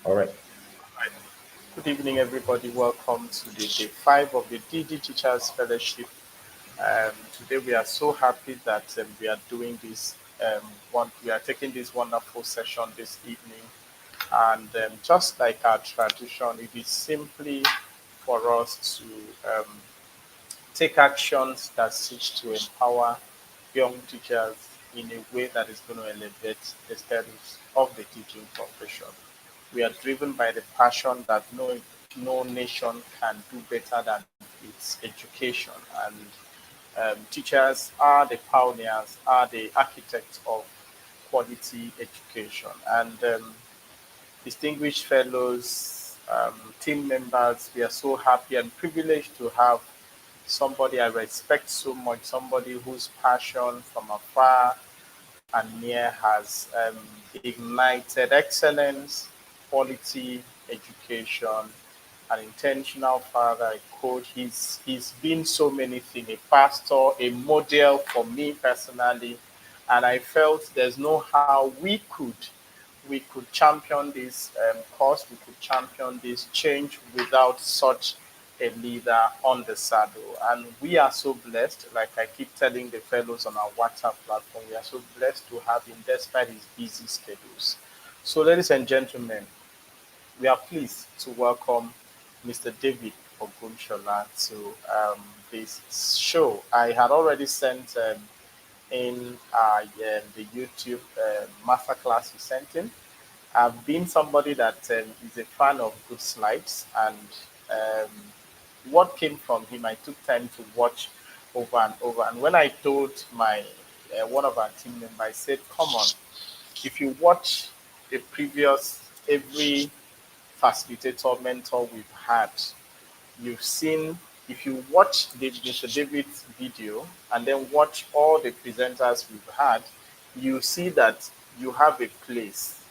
All right. Good evening, everybody. Welcome to the day five of the DigiTeachers Fellowship. Today, we are so happy that we are doing this. We are taking this wonderful session this evening, and just like our tradition, it is simply for us to take actions that seek to empower young teachers in a way that is going to elevate the status of the teaching profession. We are driven by the passion that no nation can do better than its education. And teachers are the pioneers, are the architects of quality education. And distinguished fellows, team members, we are so happy and privileged to have somebody I respect so much, somebody whose passion from afar and near has ignited excellence, quality education, an intentional father, a coach. He's been so many things, a pastor, a model for me personally, and I felt there's no how we could champion this cause, we could champion this change without such a leader on the saddle. And we are so blessed, like I keep telling the fellows on our WhatsApp platform, we are so blessed to have him despite his busy schedules. So, ladies and gentlemen, we are pleased to welcome Mr. David Ogunshola to this show. I had already sent in the YouTube masterclass you sent in. I've been somebody that is a fan of good slides, and um, what came from him, I took time to watch over and over. And when I told my one of our team members, I said, "Come on, if you watch the previous every facilitator mentor we've had, you've seen. If you watch Mr. David's video and then watch all the presenters we've had, you see that you have a place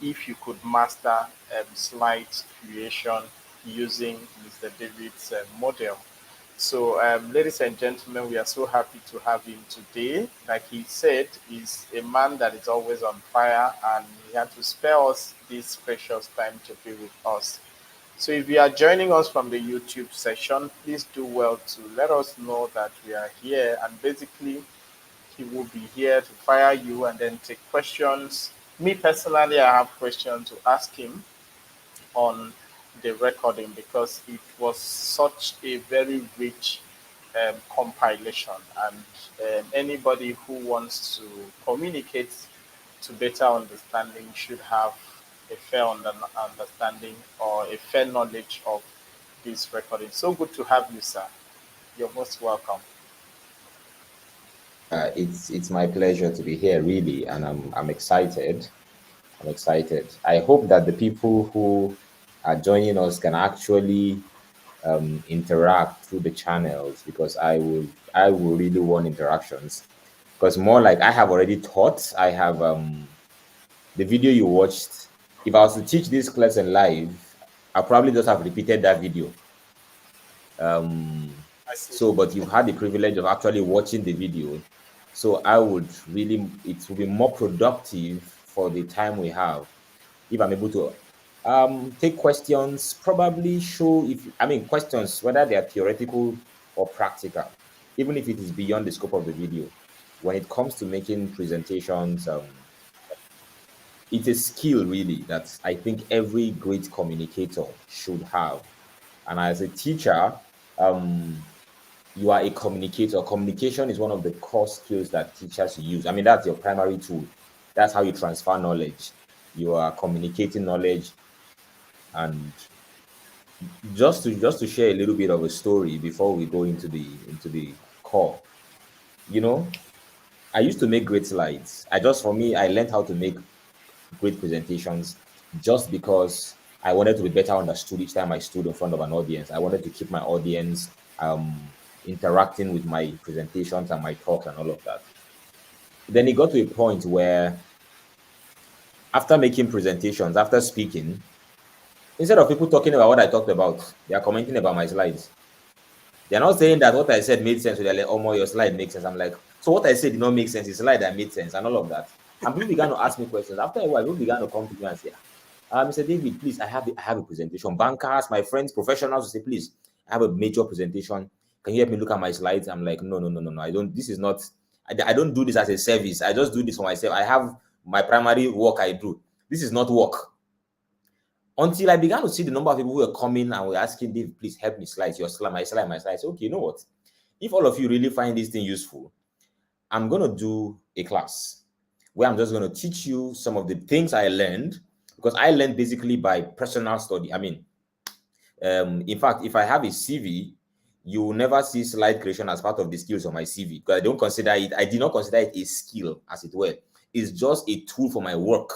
if you could master slide creation using Mr. David's model. So, ladies and gentlemen, we are so happy to have him today. Like he said, he's a man that is always on fire, and he had to spare us this precious time to be with us. So, if you are joining us from the YouTube session, please do well to let us know that we are here, and basically, he will be here to fire you and then take questions. Me personally, I have questions to ask him on the recording because it was such a very rich compilation, and anybody who wants to communicate to better understanding should have a fair understanding or a fair knowledge of this recording. So good to have you, sir. You're most welcome. It's my pleasure to be here, really, and I'm excited. I'm excited. I hope that the people who are joining us can actually interact through the channels, because I will really want interactions. Because more like I have already taught. I have the video you watched. If I was to teach this lesson live, I probably just have repeated that video. Um, I see. but you've had the privilege of actually watching the video. So I would really, it will be more productive for the time we have if I'm able to take questions, probably show if, I mean, questions, whether they are theoretical or practical, even if it is beyond the scope of the video. When it comes to making presentations, it's a skill really that I think every great communicator should have. And as a teacher, um, you are a communicator. Communication is one of the core skills that teachers use. I mean, that's your primary tool. That's how you transfer knowledge. You are communicating knowledge. And just to share a little bit of a story before we go into the core. You know, I used to make great slides. For me, I learned how to make great presentations just because I wanted to be better understood each time I stood in front of an audience. I wanted to keep my audience interacting with my presentations and my talks and all of that. Then it got to a point where, after making presentations, after speaking, instead of people talking about what I talked about, they are commenting about my slides. They're not saying that what I said made sense. So they're like, "Oh, my, your slide makes sense." I'm like, "So what I said did not make sense. It's a slide that made sense," and all of that. And people began to ask me questions. After a while, people began to come to me and say, Mr. David, please, I have a presentation. Bankers, my friends, professionals will say, please, I have a major presentation. Can you help me look at my slides? I'm like, no, no, no, no, no. I don't, this is not, I don't do this as a service. I just do this for myself. I have my primary work I do. This is not work. Until I began to see the number of people who were coming and were asking, Dave, please help me slides, your slide, my slide, my slides. Okay, you know what? If all of you really find this thing useful, I'm going to do a class where I'm just going to teach you some of the things I learned, because I learned basically by personal study. I mean, in fact, if I have a CV, you will never see slide creation as part of the skills of my CV, because I don't consider it, I did not consider it a skill, as it were. It's just a tool for my work.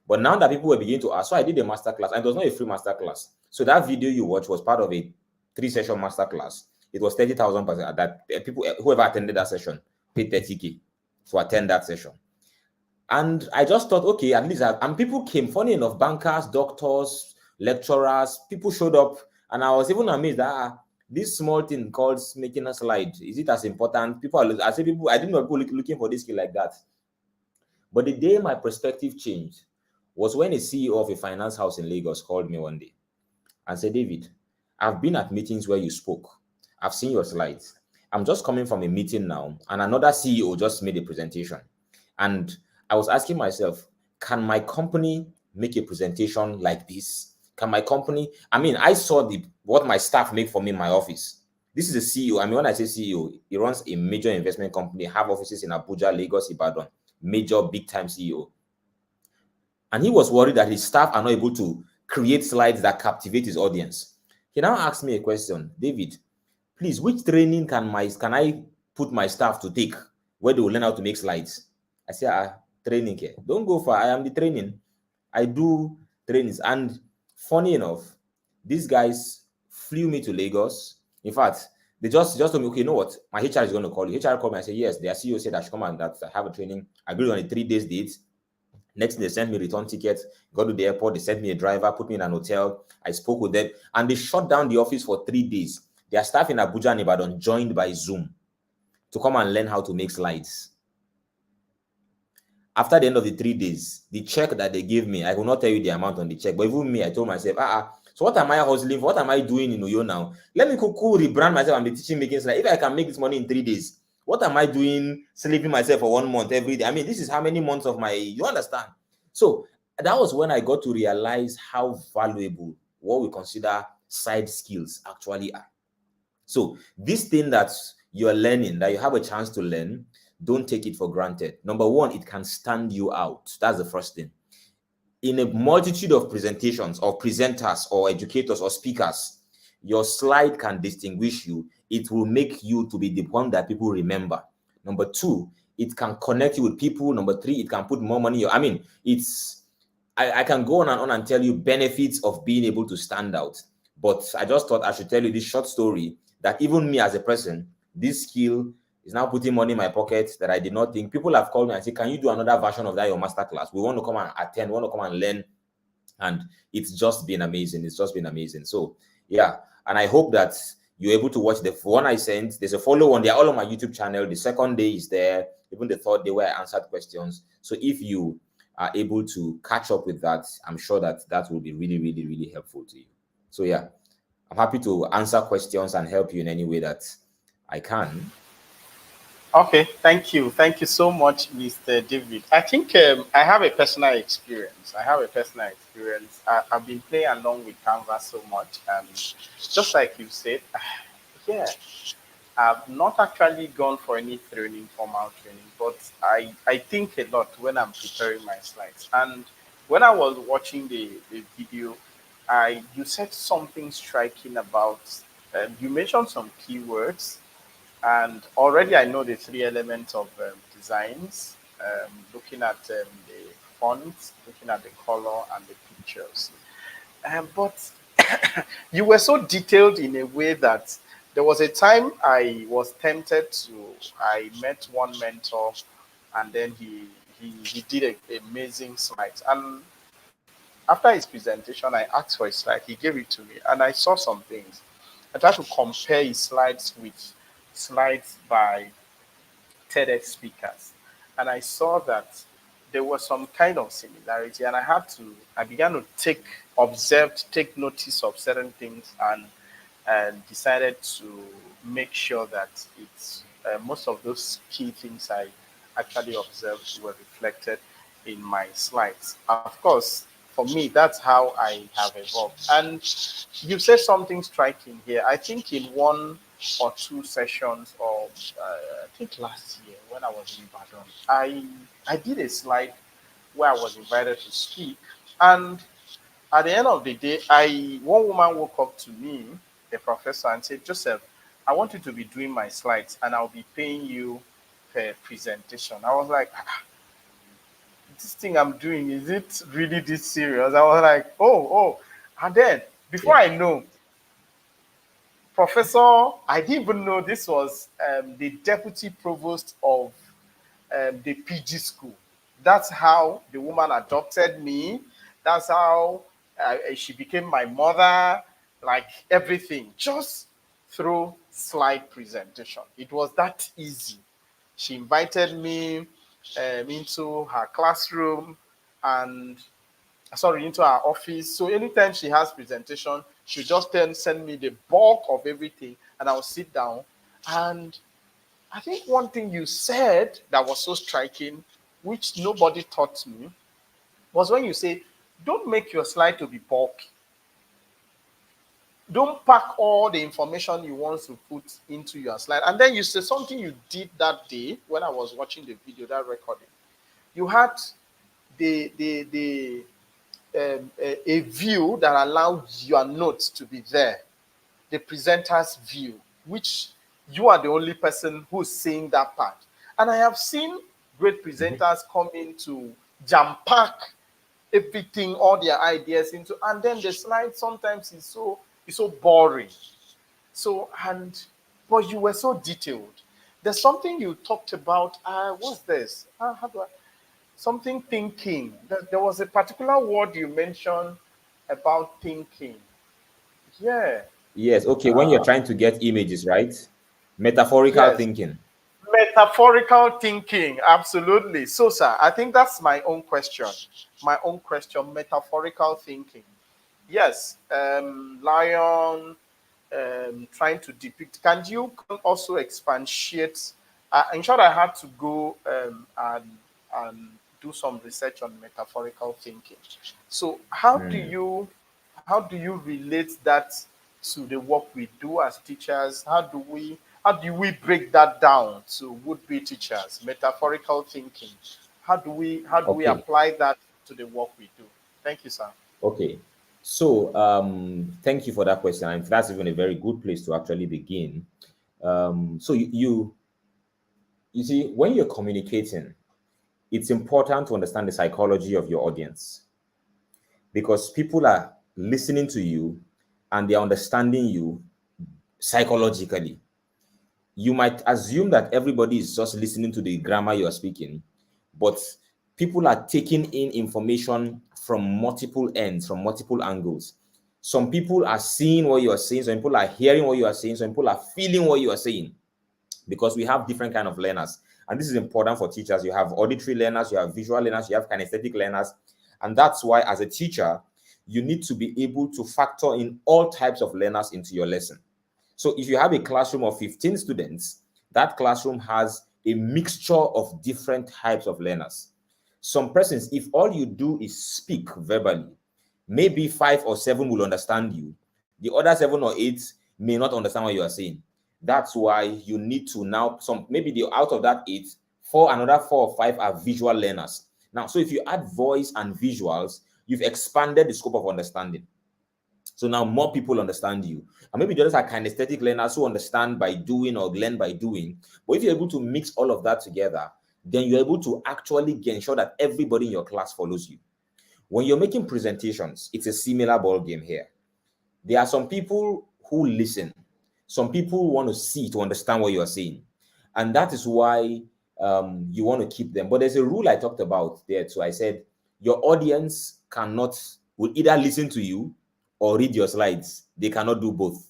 But now that people were beginning to ask, so I did a master class, and it was not a free master class. So that video you watch was part of a 3-session master class. It was 30,000 percent that people, whoever attended that session, paid 30K to attend that session. And I just thought, okay, at least and people came, funny enough, bankers, doctors, lecturers, people showed up, and I was even amazed that this small thing called making a slide, is it as important? I say people, I didn't know people looking for this skill like that. But the day my perspective changed was when a CEO of a finance house in Lagos called me one day and said, David, I've been at meetings where you spoke. I've seen your slides. I'm just coming from a meeting now, and another CEO just made a presentation. And I was asking myself, can my company make a presentation like this? Can my company? I mean, I saw what my staff make for me in my office. This is a CEO. I mean, when I say CEO, he runs a major investment company, have offices in Abuja, Lagos, Ibadan, major big time CEO. And he was worried that his staff are not able to create slides that captivate his audience. He now asked me a question, David, please, which training can I put my staff to take where they will learn how to make slides? I said, training here. Don't go far. I am the training. I do trainings. And funny enough, these guys flew me to Lagos. In fact, they just told me, okay, you know what? My HR is going to call you. HR called me and said, yes, their CEO said I should come and that I have a training. I agreed on a 3 days date. Next, they sent me return tickets, got to the airport, they sent me a driver, put me in an hotel. I spoke with them, and they shut down the office for 3 days. Their staff in Abuja and Ibadan joined by Zoom to come and learn how to make slides. After the end of the 3 days, the check that they gave me, I will not tell you the amount on the check, but even me, I told myself, so what am I hustling for? What am I doing in Uyo now? Let me cool rebrand myself and be teaching making slides. If I can make this money in 3 days, what am I doing sleeping myself for 1 month every day? I mean, this is how many months of you understand? So that was when I got to realize how valuable what we consider side skills actually are. So this thing that you're learning, that you have a chance to learn, don't take it for granted. Number one, it can stand you out. That's the first thing. In a multitude of presentations or presenters or educators or speakers, your slide can distinguish you. It will make you to be the one that people remember. Number two, it can connect you with people. Number three, it can put more money. I mean, I can go on and tell you benefits of being able to stand out. But I just thought I should tell you this short story that even me as a person, this skill is now putting money in my pocket that I did not think. People have called me and said, can you do another version of that, your master class? We want to come and attend, we want to come and learn. And it's just been amazing. It's just been amazing. So, yeah. And I hope that you're able to watch the one I sent. There's a follow on. They're all on my YouTube channel. The second day is there. Even the third day where I answered questions. So if you are able to catch up with that, I'm sure that will be really, really, really helpful to you. So, yeah. I'm happy to answer questions and help you in any way that I can. Okay, thank you. Thank you so much, Mr. David. I think I have a personal experience. I've been playing along with Canvas so much. And just like you said, yeah, I've not actually gone for any training, formal training, but I think a lot when I'm preparing my slides. And when I was watching the video, you said something striking about, you mentioned some keywords, and already I know the three elements of designs, looking at the fonts, looking at the color and the pictures. But you were so detailed in a way that there was a time I was tempted to, I met one mentor, and then he did a amazing slides. And after his presentation, I asked for a slide. He gave it to me, and I saw some things. I tried to compare his slides with slides by TEDx speakers, and I saw that there was some kind of similarity, and I began to take notice of certain things, and decided to make sure that it's most of those key things I actually observed were reflected in my slides. Of course, for me, that's how I have evolved. And you said something striking here. I think in one or two sessions, or I think last year when I was in Ibadan, I did a slide where I was invited to speak, and at the end of the day, I one woman woke up to me, a professor, and said, "Joseph, I want you to be doing my slides, and I'll be paying you per presentation." I was like, "This thing I'm doing, is it really this serious?" I was like, "Oh." And then before Yeah. I know, Professor, I didn't even know this was the deputy provost of the PG school. That's how the woman adopted me. That's how she became my mother, like everything, just through slide presentation. It was that easy. She invited me into her classroom, and sorry, into her office. So anytime she has presentation, she just then send me the bulk of everything, and I'll sit down. And I think one thing you said that was so striking, which nobody taught me, was when you say, don't make your slide to be bulky. Don't pack all the information you want to put into your slide. And then you say something you did that day when I was watching the video, that recording. You had a view that allowed your notes to be there, the presenter's view, which you are the only person who's seeing that part. And I have seen great Mhm. presenters come in to jam pack everything, all their ideas into, and then the slide sometimes is so boring. So and but you were so detailed. There's something you talked about. What's this? How do I? Something thinking. There was a particular word you mentioned about thinking. Yeah. Yes. Okay. When you're Uh, trying to get images, right? Metaphorical yes. thinking. Metaphorical thinking, absolutely. So, sir, I think that's my own question. My own question, metaphorical thinking. Yes, lion, trying to depict. Can you also expatiate? In short, I had to go and do some research on metaphorical thinking. So, Hmm. how do you relate that to the work we do as teachers? How do we break that down to would-be teachers? Metaphorical thinking. How do we Okay. apply that to the work we do? Thank you, sir. Okay. So, thank you for that question. And that's even a very good place to actually begin. So you see, when you're communicating, it's important to understand the psychology of your audience because people are listening to you and they are understanding you psychologically. You might assume that everybody is just listening to the grammar you are speaking, but people are taking in information from multiple ends, from multiple angles. Some people are seeing what you are saying, some people are hearing what you are saying, some people are feeling what you are saying because we have different kind of learners. And this is important for teachers. You have auditory learners, you have visual learners, you have kinesthetic learners. And that's why as a teacher, you need to be able to factor in all types of learners into your lesson. So if you have a classroom of 15 students, that classroom has a mixture of different types of learners. Some persons, if all you do is speak verbally, maybe 5 or 7 will understand you. The other 7 or 8 may not understand what you are saying. That's why you need to now, some maybe the out of that 8, another 4 or 5 are visual learners. Now, so if you add voice and visuals, you've expanded the scope of understanding. So now more people understand you. And maybe the others are kinesthetic learners who understand by doing or learn by doing. But if you're able to mix all of that together, then you're able to actually ensure that everybody in your class follows you. When you're making presentations, it's a similar ball game here. There are some people who listen. Some people want to see to understand what you are saying. And that is why you want to keep them. But there's a rule I talked about there too. I said your audience will either listen to you or read your slides. They cannot do both.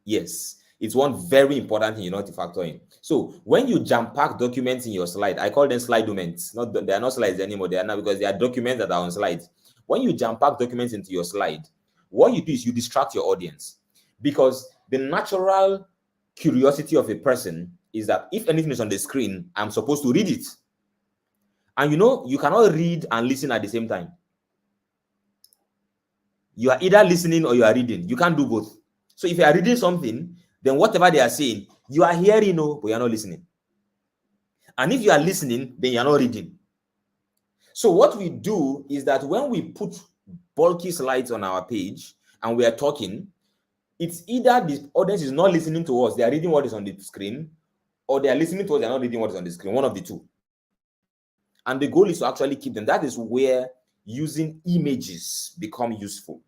Yes. It's one very important thing you know to factor in. So when you jam pack documents in your slide, I call them slide documents. They are not slides anymore. They are now because they are documents that are on slides. When you jam pack documents into your slide, what you do is you distract your audience, because the natural curiosity of a person is that if anything is on the screen, I'm supposed to read it. And you know, you cannot read and listen at the same time. You are either listening or you are reading. You can't do both. So if you are reading something, then whatever they are saying, you are hearing, but you are not listening. And if you are listening, then you are not reading. So what we do is that when we put bulky slides on our page and we are talking, it's either the audience is not listening to us, they are reading what is on the screen, or they are listening to us, they are not reading what is on the screen, one of the two. And the goal is to actually keep them. That is where using images become useful.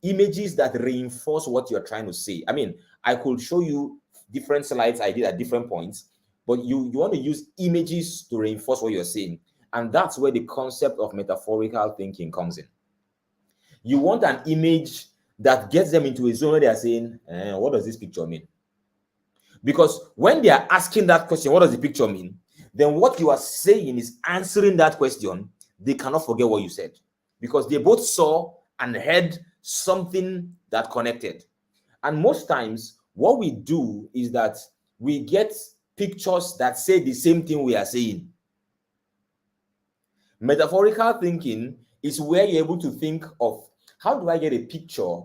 Images that reinforce what you're trying to say. I mean, I could show you different slides I did at different points, but you want to use images to reinforce what you're saying. And that's where the concept of metaphorical thinking comes in. You want an image that gets them into a zone where they are saying, what does this picture mean? Because when they are asking that question, what does the picture mean? Then what you are saying is answering that question. They cannot forget what you said, because they both saw and heard something that connected. And most times what we do is that we get pictures that say the same thing we are saying. Metaphorical thinking is where you're able to think of, how do I get a picture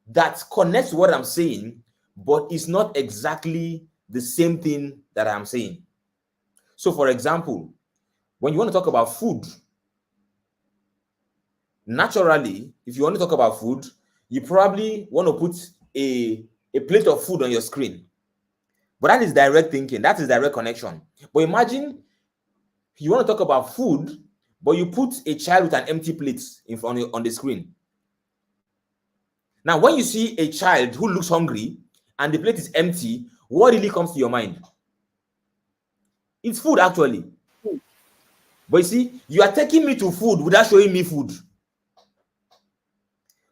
that connects what I'm saying, but it's not exactly the same thing that I'm saying. So for example, when you want to talk about food, naturally, if you want to talk about food, you probably want to put a plate of food on your screen. But that is direct thinking. That is direct connection. But imagine you want to talk about food, but you put a child with an empty plate in front on the screen. Now, when you see a child who looks hungry and the plate is empty, what really comes to your mind? It's food, actually. But you see, you are taking me to food without showing me food.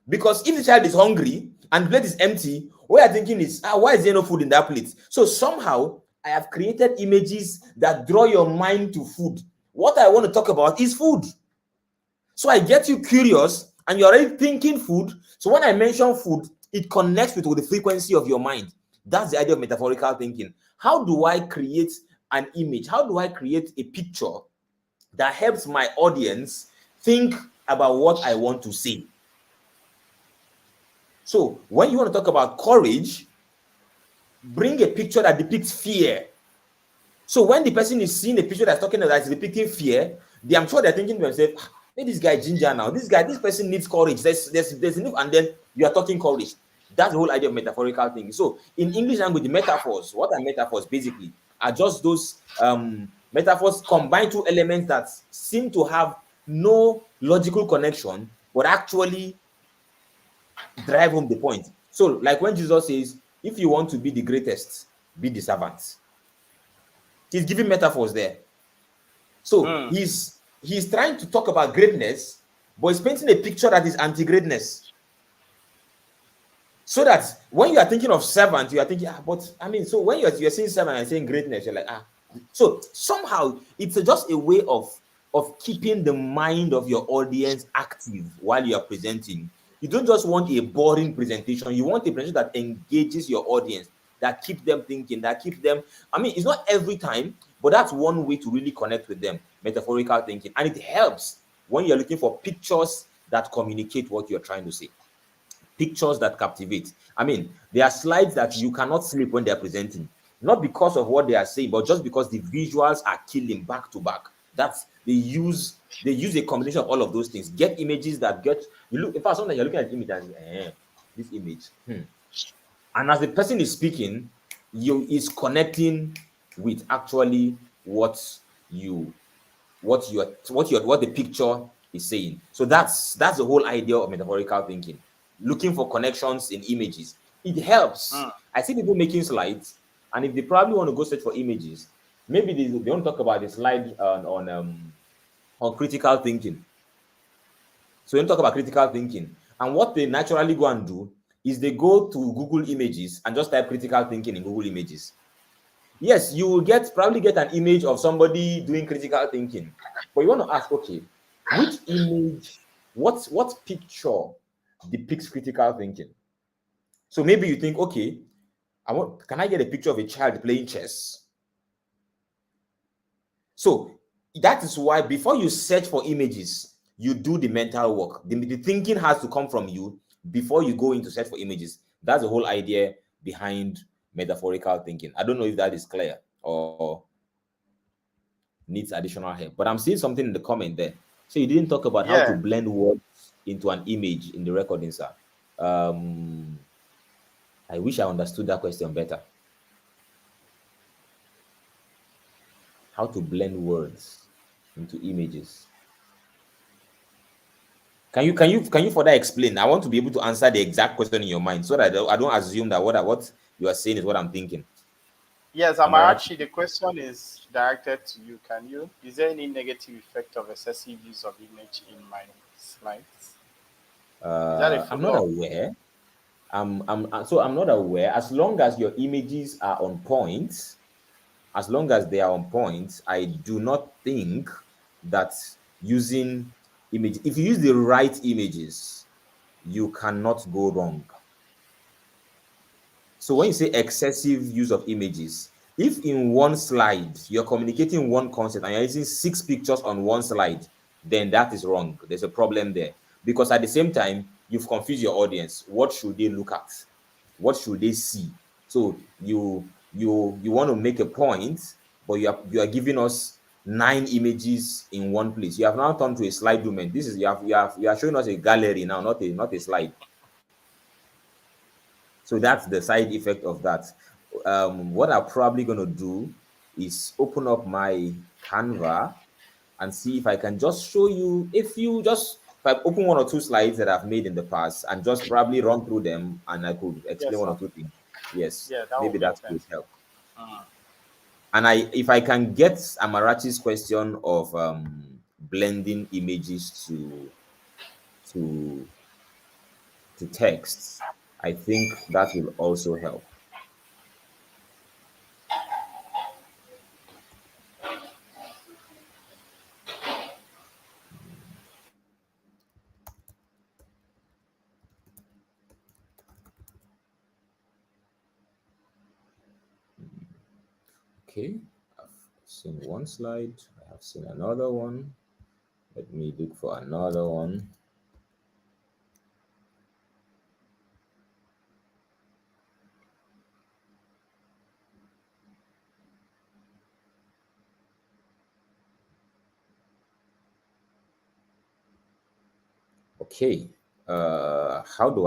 Because if the child is hungry and the plate is empty, what you're thinking is, why is there no food in that plate? So somehow, I have created images that draw your mind to food. What I want to talk about is food. So I get you curious and you're already thinking food. So when I mention food, it connects with the frequency of your mind. That's the idea of metaphorical thinking. How do I create an image? How do I create a picture that helps my audience think about what I want to say? So when you want to talk about courage, bring a picture that depicts fear. So when the person is seeing a picture that's talking about depicting fear, I'm sure they're thinking to themselves, hey, this guy ginger now. This person needs courage. There's enough, and then you are talking courage. That's the whole idea of metaphorical thinking. So in English language, the metaphors, what are metaphors basically? Are just those metaphors combine two elements that seem to have no logical connection, but actually drive home the point. So like when Jesus says, if you want to be the greatest, be the servant. He's giving metaphors there. So he's trying to talk about greatness, but he's painting a picture that is anti-greatness. So that when you are thinking of servant, you are thinking, but I mean, so when you're saying servant and saying greatness, you're like, So somehow it's just a way of keeping the mind of your audience active while you are presenting. You don't just want a boring presentation. You want a presentation that engages your audience, that keeps them thinking, that keeps them. I mean, it's not every time, but that's one way to really connect with them, metaphorical thinking. And it helps when you're looking for pictures that communicate what you're trying to say. Pictures that captivate. I mean, there are slides that you cannot sleep when they're presenting, not because of what they are saying, but just because the visuals are killing back to back. That's they use a combination of all of those things. Get images that get you look. In fact, sometimes you're looking at the image and this image. And as the person is speaking, is connecting with actually what the picture is saying. So that's the whole idea of metaphorical thinking. Looking for connections in images. It helps. I see people making slides, and if they probably want to go search for images, maybe they want to talk about the slide on critical thinking. So when talk about critical thinking, and what they naturally go and do is they go to Google Images and just type critical thinking in Google Images. Yes, you will probably get an image of somebody doing critical thinking, but you want to ask, okay, which image, what picture depicts critical thinking? So maybe you think, okay, can I get a picture of a child playing chess? So that is why before you search for images, you do the mental work. The thinking has to come from you before you go into search for images. That's the whole idea behind metaphorical thinking. I don't know if that is clear or needs additional help, but I'm seeing something in the comment there. So you didn't talk about how to Yeah. blend words into an image in the recording, sir. Um, I wish I understood that question better. How to blend words into images. Can you further explain? I want to be able to answer the exact question in your mind so that I don't assume that what you are saying is what I'm thinking. Yes, Amarachi, Amarachi, the question is directed to you. Is there any negative effect of excessive use of image in my slides? Is that a I'm not follow-up? aware. I'm not aware. As long as your images are on point, as long as they are on point, I do not think that using image, if you use the right images, you cannot go wrong. So when you say excessive use of images, if in one slide you're communicating one concept and you're using 6 pictures on one slide, then that is wrong. There's a problem there. Because at the same time, you've confused your audience. What should they look at? What should they see? So you want to make a point, but you are giving us 9 images in one place. You have now turned to a slide domain. This is you are showing us a gallery now, not a slide. So that's the side effect of that. What I'm probably going to do is open up my Canva and see if I can just show you if I open 1 or 2 slides that I've made in the past and just probably run through them and I could explain Yes, one sir. or two things. Yes, Yeah, that maybe would make that could sense. help. Mm. And if I can get Amarachi's question of blending images to to text, I think that will also help. Okay, I've seen one slide. I have seen another one. Let me look for another one. Okay. How do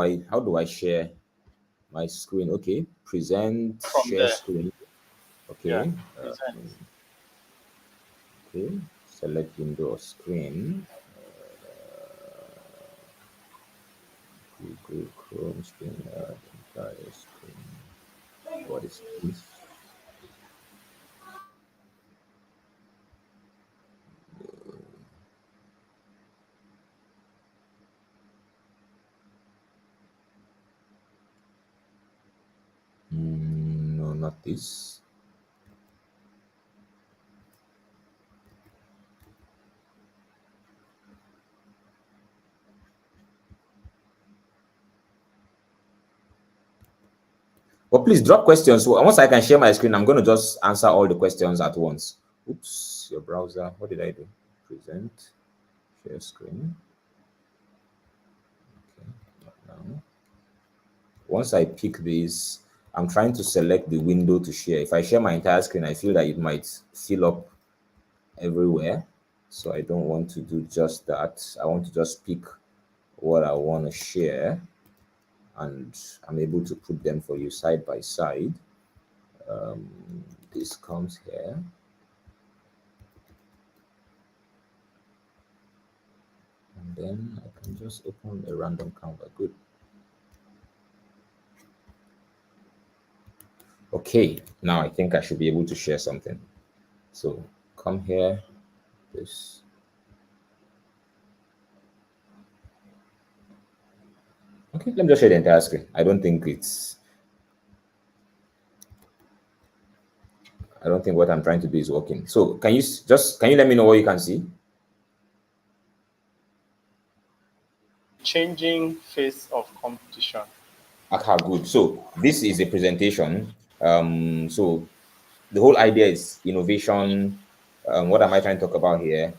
I share my screen? Okay. Present, From share there. screen. Yeah, Okay. present. Okay. Select window or screen. Google Chrome screen. Entire screen. What is this? No, not this. But please drop questions. So once I can share my screen, I'm going to just answer all the questions at once. Oops, your browser. What did I do? Present, share screen. Okay, not now. Once I pick this, I'm trying to select the window to share. If I share my entire screen, I feel that it might fill up everywhere. So I don't want to do just that. I want to just pick what I want to share, and I'm able to put them for you side by side. This comes here. And then I can just open a random Canva. Good. Okay, now I think I should be able to share something. So come here, this. Okay, let me just share the entire screen. I don't think what I'm trying to do is working. So can you let me know what you can see? Changing face of competition. Okay, good. So this is a presentation. So the whole idea is innovation. What am I trying to talk about here?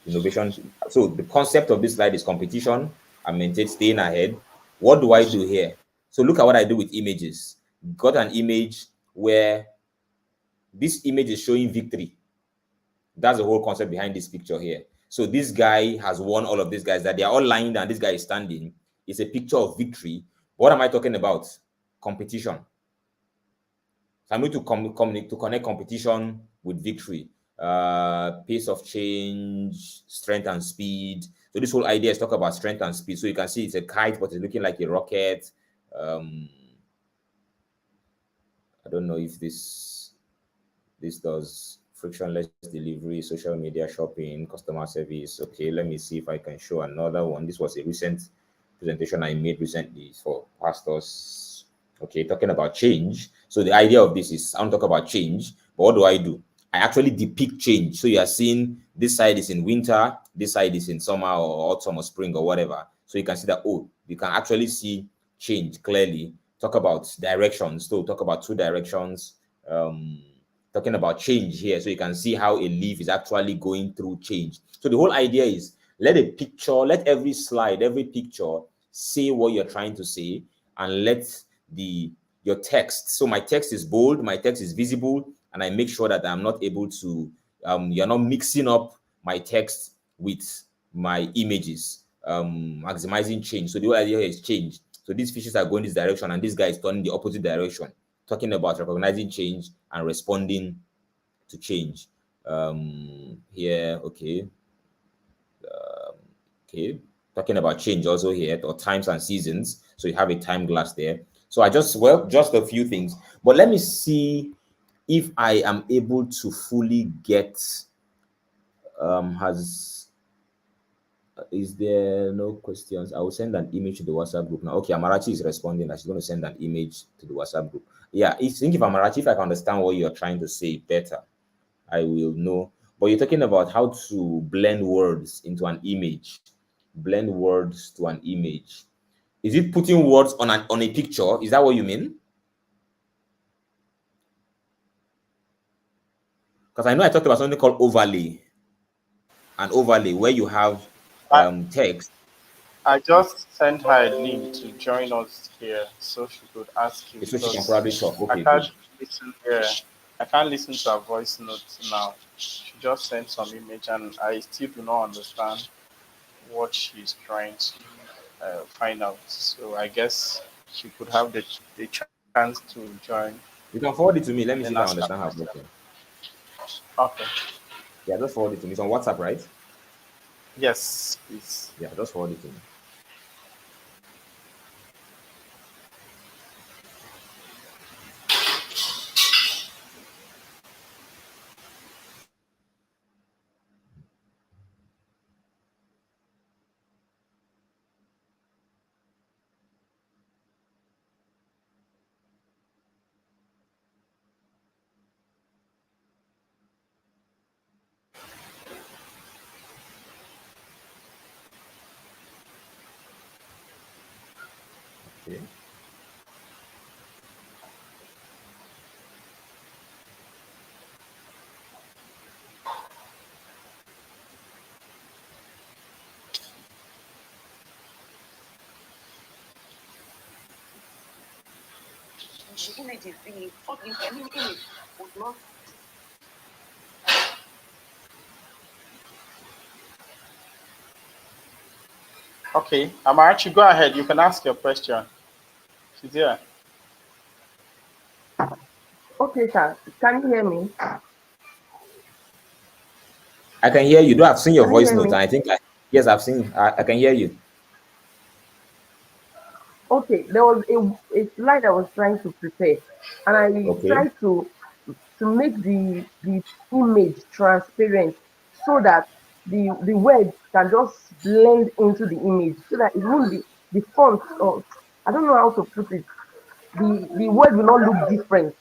Innovation. So the concept of this slide is competition and maintain staying ahead. What do I do here? So look at what I do with images. Got an image where this image is showing victory. That's the whole concept behind this picture here. So this guy has won all of these guys that they are all lying down. This guy is standing. It's a picture of victory. What am I talking about? Competition. So I'm going to to connect competition with victory, pace of change, strength and speed. So this whole idea is talk about strength and speed. So you can see it's a kite, but it's looking like a rocket. Um, I don't know if this does frictionless delivery, social media shopping, customer service. Okay, let me see if I can show another one. This was a recent presentation I made recently for pastors. Okay, talking about change. So the idea of this is I don't talk about change, but what do? I actually depict change. So you are seeing this side is in winter, this side is in summer or autumn or spring or whatever. So you can see that, oh, you can actually see change clearly. Talk about directions. So talk about two directions. Talking about change here. So you can see how a leaf is actually going through change. So the whole idea is let every slide, every picture say what you're trying to say, and let the your text. So my text is bold, my text is visible, and I make sure that I'm not able to you're not mixing up my text with my images, maximizing change. So the whole idea is change. So these fishes are going this direction, and this guy is turning the opposite direction, talking about recognizing change and responding to change. Here, okay, okay, talking about change also here, or times and seasons. So you have a time glass there. So just a few things, but let me see if I am able to fully get. Has Is there no questions? I will send an image to the WhatsApp group now. Okay, Amarachi is responding that she's going to send an image to the WhatsApp group. Yeah, I think if Amarachi, if I can understand what you're trying to say better, I will know. But you're talking about how to blend words into an image, blend words to an image. Is it putting words on a picture? Is that what you mean? Because I know I talked about something called overlay, an overlay where you have I, text. I just sent her a link to join us here so she could ask you So she can probably because talk. I Okay, good. can't listen here. I can't listen to her voice notes now. She just sent some image and I still do not understand what she's trying to find out. So I guess she could have the chance to join You can forward it to me. and Let me then see if I ask her understand her question. question. Okay. Yeah, just forward it to me. It's on WhatsApp, right? Yes, please. Yeah, just forward it to me. Okay. Okay, Amarachi, go ahead. You can ask your question. She's here. Okay, sir. Can you hear me? I can hear you. Do I've seen your Can you voice hear note, me? and yes, I've seen. I can hear you. Okay, there was a slide I was trying to prepare, and I Okay. tried to make the image transparent so that the words can just blend into the image so that it won't be the font, or I don't know how to put it. The word will not look different.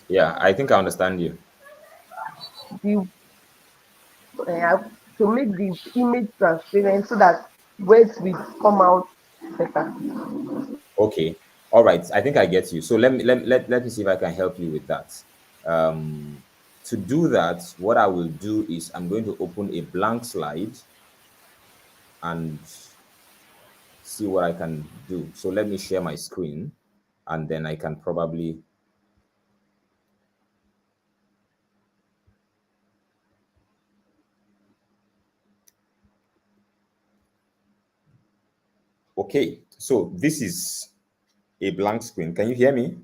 Yeah, I think I understand you. The to make the image transparent so that words will come out better. Okay. All right. I think I get you. So let me see if I can help you with that. To do that, what I will do is I'm going to open a blank slide and see what I can do. So let me share my screen and then I can probably. Okay. So this is a blank screen. Can you hear me?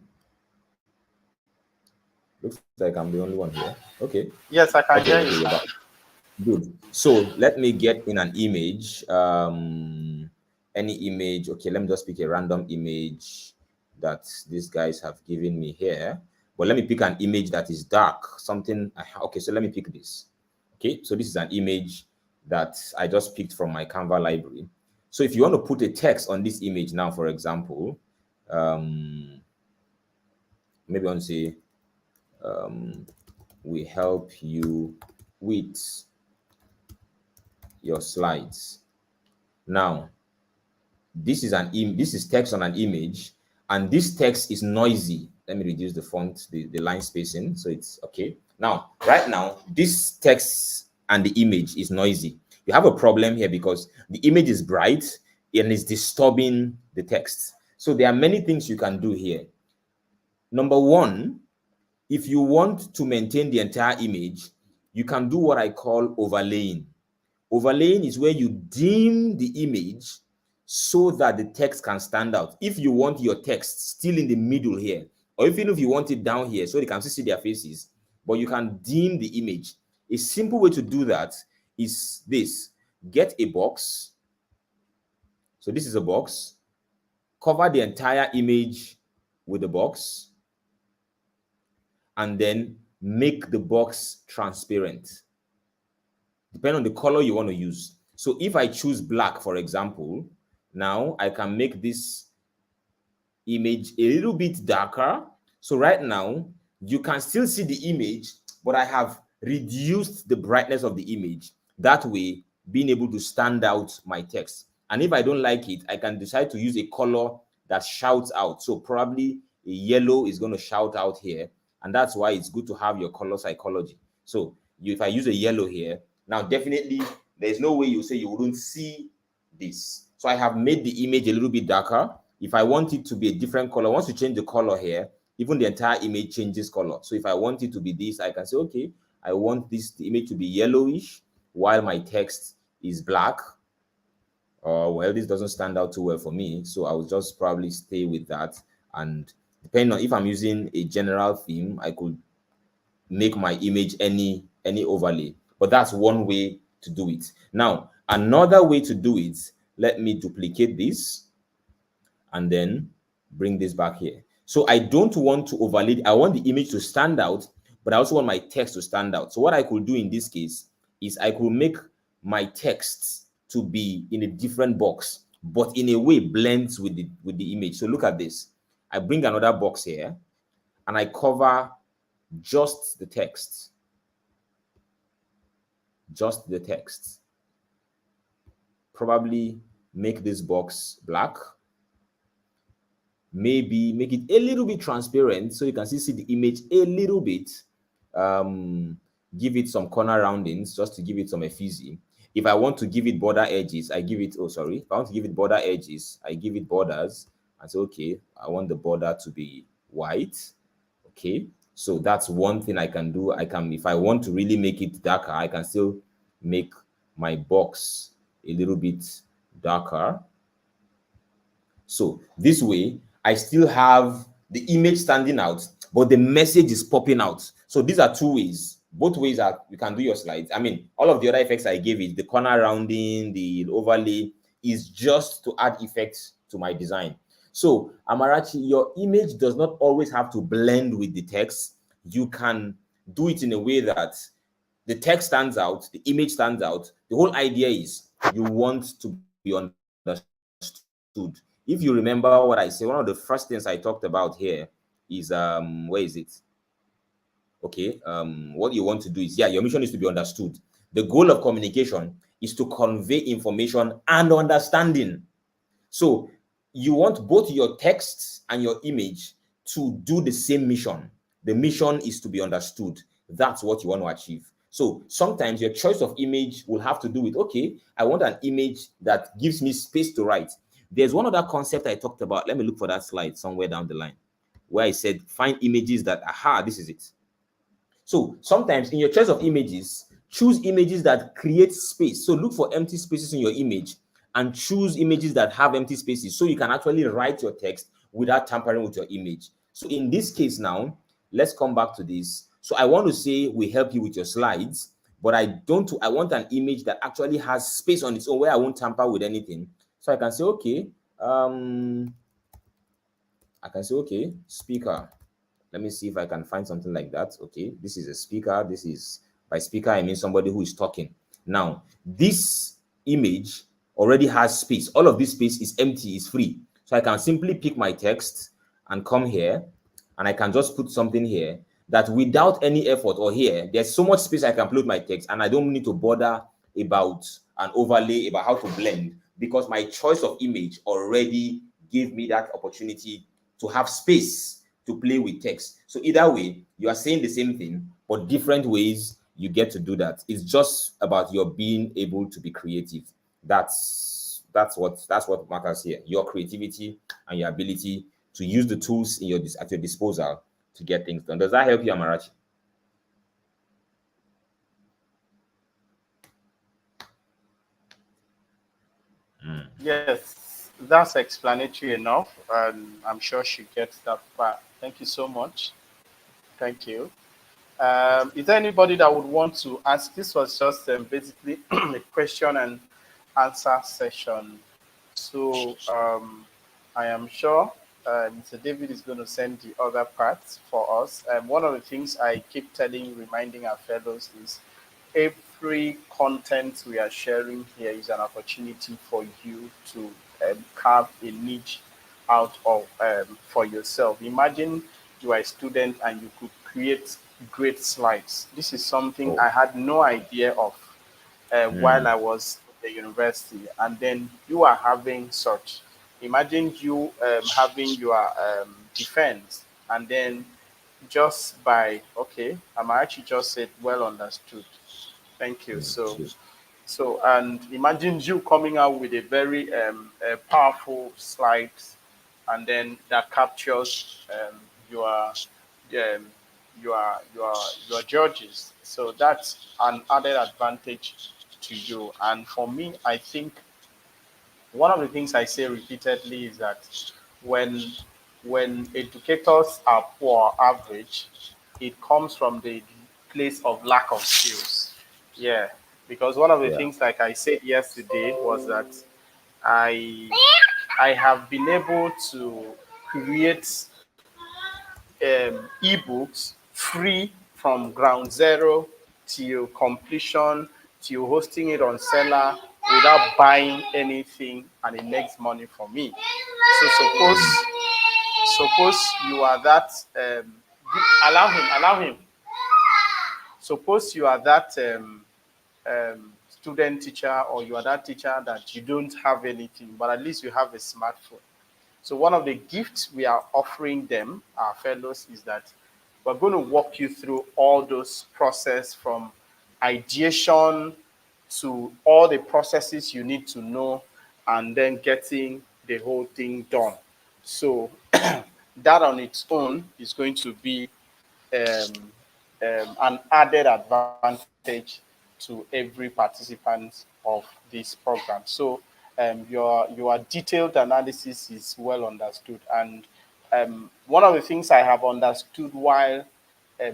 Looks like I'm the only one here. Okay. Yes, I can Okay. hear Okay. you, You're sir. back. Good. So let me get in an image. Any image. Okay, let me just pick a random image that these guys have given me here. But let me pick an image that is dark. Something. Okay, so let me pick this. Okay, so this is an image that I just picked from my Canva library. So if you want to put a text on this image now, for example, maybe I want to say, we help you with your slides. Now, this is text on an image, and this text is noisy. Let me reduce the font, the line spacing, so it's okay. Now, right now, this text and the image is noisy. You have a problem here because the image is bright and is disturbing the text. So there are many things you can do here. Number one, if you want to maintain the entire image, you can do what I call overlaying. Overlaying is where you dim the image so that the text can stand out. If you want your text still in the middle here, or even if you want it down here so they can still see their faces, but you can dim the image. A simple way to do that is this. Get a box. So this is a box. Cover the entire image with the box, and then make the box transparent. Depending on the color you want to use. So if I choose black, for example, now I can make this image a little bit darker. So right now, you can still see the image, but I have reduced the brightness of the image. That way, being able to stand out my text. And if I don't like it, I can decide to use a color that shouts out. So probably a yellow is going to shout out here. And that's why it's good to have your color psychology. So if I use a yellow here, now definitely there's no way you say you wouldn't see this. So I have made the image a little bit darker. If I want it to be a different color, once you change the color here, even the entire image changes color. So if I want it to be this, I can say, okay, I want the image to be yellowish while my text is black. Well, this doesn't stand out too well for me, so I will just probably stay with that. And depending on if I'm using a general theme, I could make my image any overlay. But that's one way to do it. Now, another way to do it, let me duplicate this and then bring this back here. So I don't want to overlay. I want the image to stand out, but I also want my text to stand out. So what I could do in this case is I could make my text to be in a different box, but in a way blends with the image. So look at this. I bring another box here and I cover just the text. Just the text. Probably make this box black. Maybe make it a little bit transparent so you can still see the image a little bit. Give it some corner roundings just to give it some effigy. If I want to give it border edges, I give it, if I want to give it border edges, I give it borders and say, okay, I want the border to be white. Okay, so that's one thing I can do. If I want to really make it darker, I can still make my box a little bit darker. So this way, I still have the image standing out, but the message is popping out. So these are two ways. Both ways are you can do your slides. I mean, all of the other effects I gave it, the corner rounding, the overlay, is just to add effects to my design. So Amarachi, your image does not always have to blend with the text. You can do it in a way that the text stands out, the image stands out. The whole idea is you want to understood. If you remember what I said, one of the first things I talked about here is where is it? Okay, what you want to do is, yeah, your mission is to be understood. The goal of communication is to convey information and understanding. So you want both your text and your image to do the same mission. The mission is to be understood. That's what you want to achieve. So sometimes your choice of image will have to do with, okay, I want an image that gives me space to write. There's one other concept I talked about. Let me look for that slide somewhere down the line where I said find images that, aha, this is it. So sometimes in your choice of images, choose images that create space. So look for empty spaces in your image and choose images that have empty spaces so you can actually write your text without tampering with your image. So in this case now, let's come back to this. So I want to say we help you with your slides, but I want an image that actually has space on its own where I won't tamper with anything. So I can say, okay, speaker. Let me see if I can find something like that. Okay, this is a speaker. This is, by speaker, I mean somebody who is talking. Now, this image already has space. All of this space is empty, is free. So I can simply pick my text and come here, and I can just put something here that without any effort, or here, there's so much space I can play with my text, and I don't need to bother about an overlay, about how to blend, because my choice of image already gave me that opportunity to have space to play with text. So either way, you are saying the same thing, but different ways you get to do that. It's just about your being able to be creative. That's what matters here. Your creativity and your ability to use the tools in at your disposal to get things done. Does that help you, Amarachi? Yes, that's explanatory enough, and I'm sure she gets that part. Thank you so much. Thank you. Is there anybody that would want to ask? This was just basically a question and answer session. So I am sure Mr. David is going to send the other parts for us. One of the things I keep reminding our fellows is every content we are sharing here is an opportunity for you to carve a niche out of for yourself. Imagine you are a student and you could create great slides. This is something I had no idea of while I was at the university, and then you are having such. Imagine you having your defense, and then just by okay, I'm actually just said well understood. Thank you. And imagine you coming out with a very powerful slide, and then that captures your um, your judges. So that's an added advantage to you. And for me, I think one of the things I say repeatedly is that when educators are poor or average, it comes from the place of lack of skills. Yeah, because one of the Yeah. things, like I said yesterday, was that I I have been able to create ebooks free from ground zero till completion, till hosting it on seller without buying anything, and it makes money for me. So suppose you are that allow him. Suppose you are that student teacher, or you are that teacher that you don't have anything, but at least you have a smartphone. So one of the gifts we are offering them, our fellows, is that we're going to walk you through all those process from ideation to all the processes you need to know, and then getting the whole thing done. So that on its own is going to be um, an added advantage to every participant of this program. So your detailed analysis is well understood. And one of the things I have understood while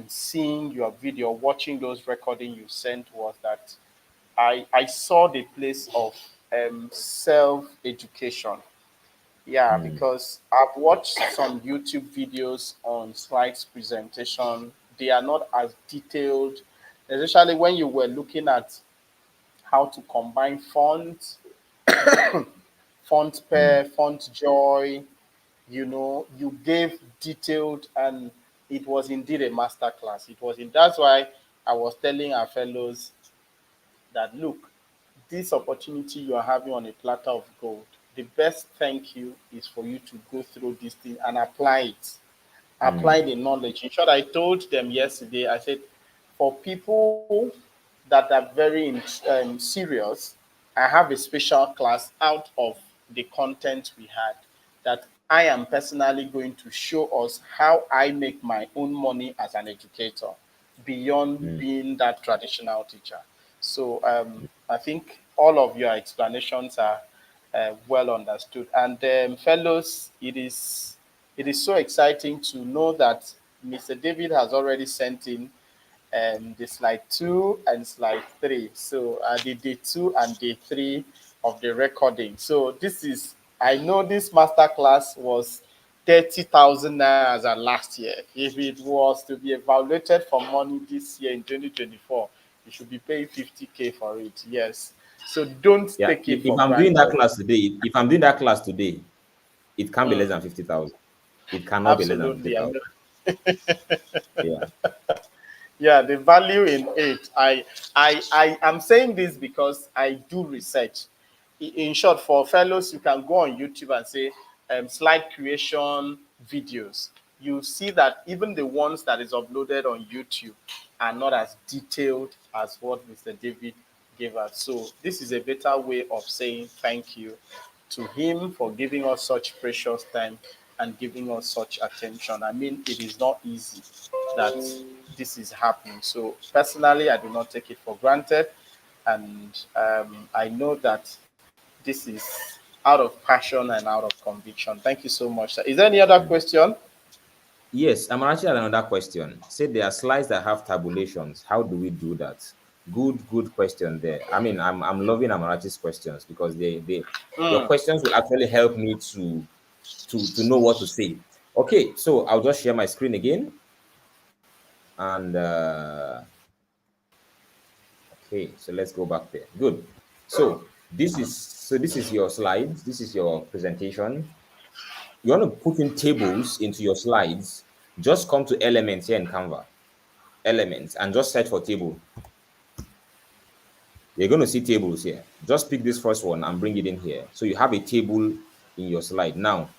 seeing your video, watching those recordings you sent, was that I saw the place of self-education. Yeah, because I've watched some YouTube videos on slides presentation. They are not as detailed, especially when you were looking at how to combine fonts font Mm, pair, font joy. You gave detailed, and it was indeed a master class. That's why I was telling our fellows that, look, this opportunity you are having on a platter of gold, the best thank you is for you to go through this thing and apply it. Apply mm, the knowledge. In short, I told them yesterday, I said, for people that are very serious, I have a special class out of the content we had, that I am personally going to show us how I make my own money as an educator beyond mm. being that traditional teacher. So I think all of your explanations are well understood. And fellows, it is so exciting to know that Mr. David has already sent in the slide 2 and slide 3. So the day 2 and day 3 of the recording. So I know this masterclass was 30,000 naira as at last year. If it was to be evaluated for money this year in 2024, you should be paying 50K for it. Yes. So don't Yeah, take it if for I'm doing that granted. class today, if I'm doing that class today, it can't be less Mm, than 50,000. It cannot be less than absolutely. I 50,000. know. Yeah. Yeah, the value in it. I am saying this because I do research. In short, for fellows, you can go on YouTube and say slide creation videos. You see that even the ones that is uploaded on YouTube are not as detailed as what Mr. David gave us. So this is a better way of saying thank you to him for giving us such precious time and giving us such attention. I mean, it is not easy that this is happening. So personally, I do not take it for granted, and I know that this is out of passion and out of conviction. Thank you so much, sir. Is there any other Mm. question? Yes, I'm actually had another question. Say there are slides that have tabulations. How do we do that? Good question there. I mean, I'm loving Amarachi's questions because they your Mm. questions will actually help me to know what to say. Okay, so I'll just share my screen again. And okay, so let's go back there. Good. So this is your slides. This is your presentation. You want to put in tables into your slides. Just come to elements here in Canva. Elements and just search for table. You're going to see tables here. Just pick this first one and bring it in here. So you have a table in your slide. Now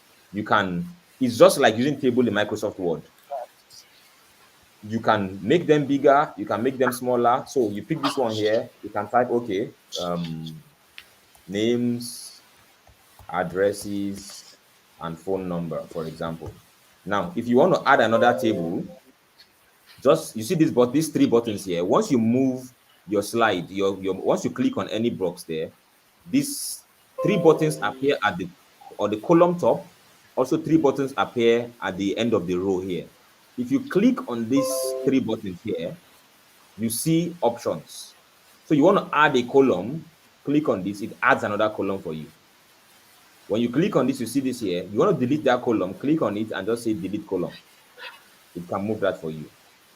it's just like using table in Microsoft Word. You can make them bigger, you can make them smaller. So you pick this one here, you can type, okay, names, addresses, and phone number, for example. Now, if you want to add another table, just you see this but these three buttons here. Once you move your slide, your once you click on any box there, these three buttons appear at the column top. Also, three buttons appear at the end of the row here. If you click on these three buttons here, you see options. So you want to add a column, click on this, it adds another column for you. When you click on this, you see this here. You want to delete that column, click on it and just say delete column. It can move that for you.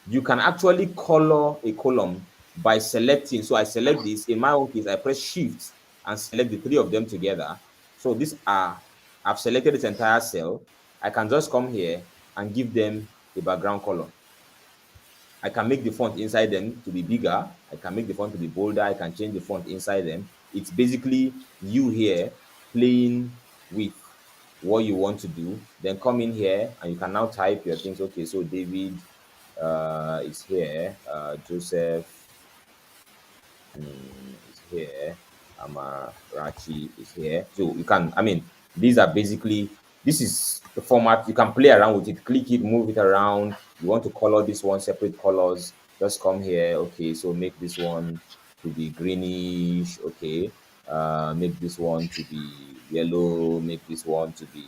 You can actually color a column by selecting. So I select this. In my own case, I press shift and select the three of them together. So I've selected this entire cell. I can just come here and give them a background color. I can make the font inside them to be bigger. I can make the font to be bolder. I can change the font inside them. It's basically you here playing with what you want to do. Then come in here and you can now type your things. Okay, so David is here. Joseph is here. Amarachi is here. So you can, I mean, these are basically, this is the format. You can play around with it, click it, move it around. You want to color this one separate colors, just come here. Okay, so make this one to be greenish. Okay, make this one to be yellow, make this one to be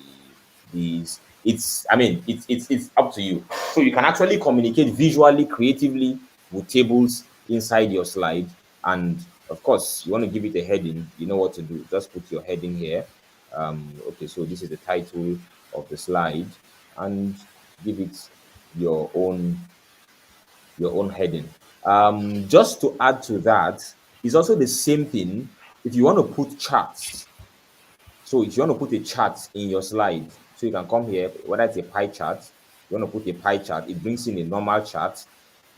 this. It's, I mean, it's up to you. So you can actually communicate visually, creatively with tables inside your slide. And of course, you want to give it a heading. You know what to do. Just put your heading here. Okay, so this is the title of the slide, and give it your own heading. Just to add to that, is also the same thing if you want to put charts. So if you want to put a chart in your slide, so you can come here, whether it's a pie chart, you want to put a pie chart, it brings in a normal chart.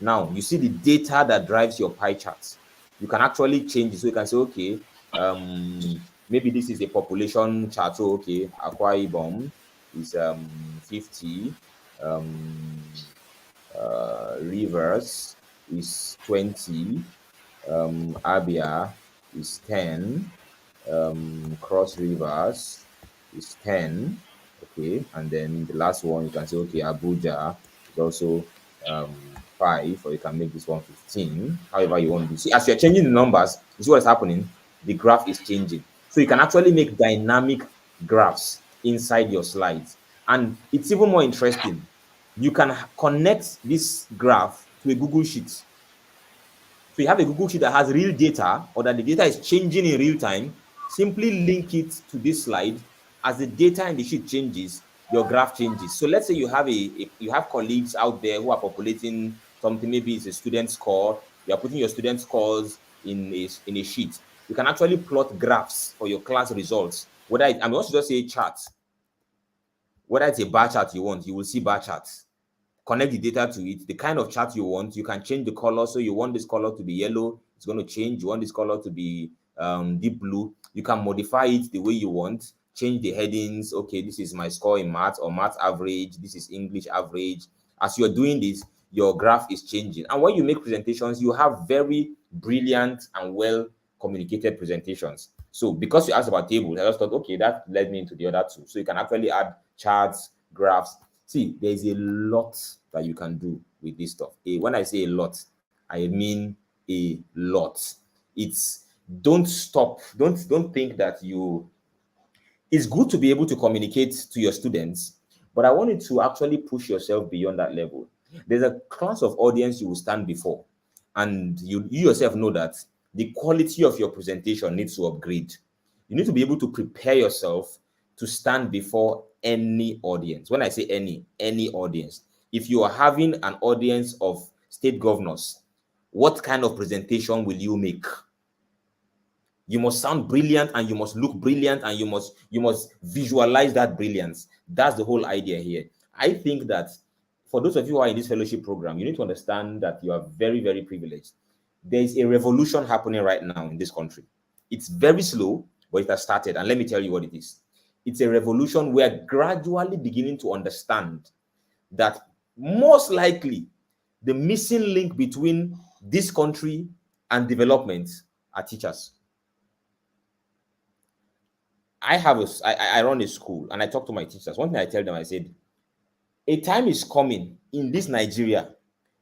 Now you see the data that drives your pie chart. You can actually change it. So you can say, okay, maybe this is a population chart. So okay, Akwa Ibom is 50, Rivers is 20, Abia is 10, Cross Rivers is 10. Okay, and then the last one you can say, okay, Abuja is also 5, or you can make this one 15. However you want to do. See, as you're changing the numbers, you see what's happening? The graph is changing. So you can actually make dynamic graphs inside your slides. And it's even more interesting. You can connect this graph to a Google Sheet. So you have a Google Sheet that has real data, or that the data is changing in real time. Simply link it to this slide. As the data in the sheet changes, your graph changes. So let's say you have you have colleagues out there who are populating something. Maybe it's a student score. You are putting your student scores in a sheet. You can actually plot graphs for your class results. Whether I mean, also just say charts. Whether it's a bar chart you want, you will see bar charts. Connect the data to it. The kind of chart you want, you can change the color. So you want this color to be yellow, it's going to change. You want this color to be deep blue, you can modify it the way you want. Change the headings. Okay, this is my score in math, or math average. This is English average. As you're doing this, your graph is changing. And when you make presentations, you have very brilliant and well communicated presentations. So because you asked about tables, I just thought, okay, that led me into the other two. So you can actually add charts, graphs. See, there's a lot that you can do with this stuff. When I say a lot, I mean a lot. It's don't stop. Don't think that you. It's good to be able to communicate to your students, but I want you to actually push yourself beyond that level. There's a class of audience you will stand before, and you yourself know that the quality of your presentation needs to upgrade. You need to be able to prepare yourself to stand before any audience. When I say any audience, if you are having an audience of state governors, what kind of presentation will you make? You must sound brilliant, and you must look brilliant, and you must visualize that brilliance. That's the whole idea here. I think that for those of you who are in this fellowship program, you need to understand that you are very, very privileged. There is a revolution happening right now in this country. It's very slow, but it has started. And let me tell you what it is. It's a revolution. We are gradually beginning to understand that most likely the missing link between this country and development are teachers. I run a school, and I talk to my teachers. One thing I tell them, I said, a time is coming in this Nigeria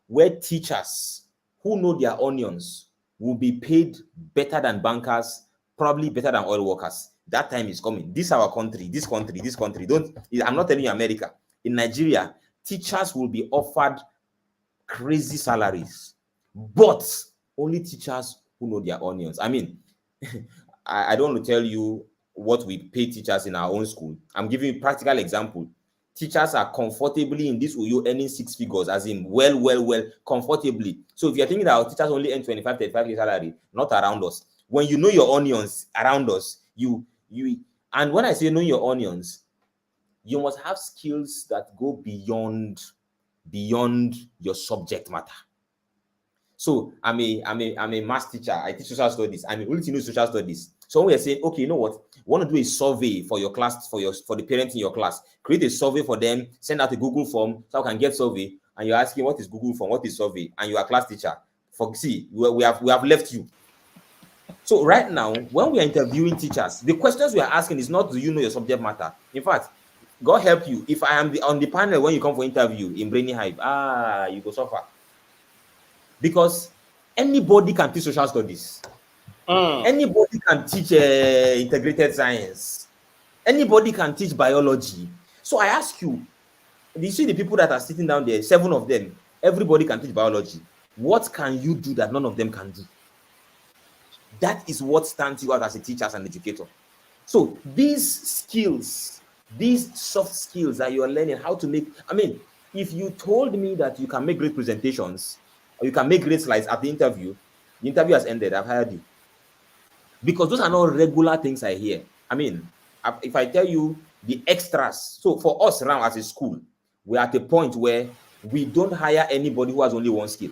where teachers who know their onions will be paid better than bankers, probably better than oil workers. That time is coming. This is our country, this country, this country. I'm not telling you America. In Nigeria, teachers will be offered crazy salaries, but only teachers who know their onions. I mean, I don't want to tell you what we pay teachers in our own school. I'm giving you a practical example. Teachers are comfortably in this Uyo earning 6 figures, as in well, comfortably. So if you're thinking that our teachers only earn 25, 35K salary, not around us. When you know your onions around us, and when I say know your onions, you must have skills that go beyond your subject matter. So I'm a math teacher. I teach social studies. I'm only to know social studies. So when we're saying, okay, you know what? We want to do a survey for your class, for the parents in your class. Create a survey for them, send out a Google form so I can get survey. And you're asking, what is Google form? What is survey? And you are a class teacher. We have left you. So right now, when we are interviewing teachers, the questions we are asking is not, do you know your subject matter? In fact, God help you. If I am on the panel when you come for interview in Brainy Hive, you go suffer. Because anybody can teach social studies. Anybody can teach integrated science. Anybody can teach biology. So I ask you see the people that are sitting down there, 7 of them, everybody can teach biology. What can you do that none of them can do? That is what stands you out as a teacher, as an educator. So these skills, these soft skills that you are learning how to make, if you told me that you can make great presentations, or you can make great slides at the interview has ended. I've hired you. Because those are not regular things I hear. if I tell you the extras, so for us now as a school, we're at a point where we don't hire anybody who has only one skill.